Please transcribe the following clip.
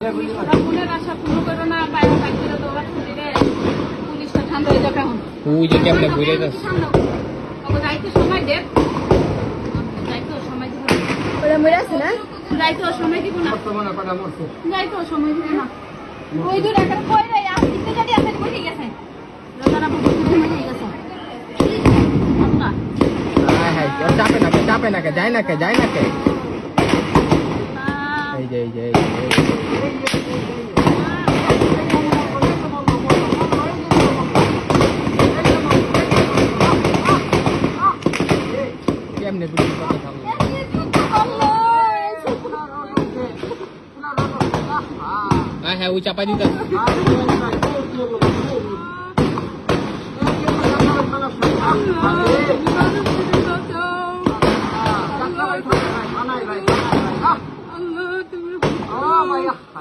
মনের আশা পূর্ণ করো না, বাইরে থাকতে দৌড়াচ্ছি রে, পুলিশটা ঠান্ডা হয়ে যাবে এখন। ওই যে কেমনে ঘুরে যাচ্ছে। যাইতে সময় দেখ, যাইতে সময় দিব না। ওরা মরে আছে না? যাইতে সময় দিব না, যাইতে সময় দিব না। ওই দূর একটা কই রে, আর দিতে যদি আসে বসে গেছে, রাজারা বুঝতে হয়ে গেছে। আল্লাহ হ্যাঁ হ্যাঁ, চাপে না কে, যায় না কে। এই যে কেমনে বুঝতে কথা থাকলো। হ্যাঁ হ্যাঁ, ওই চাপা দিতে আল্লাহ তুমি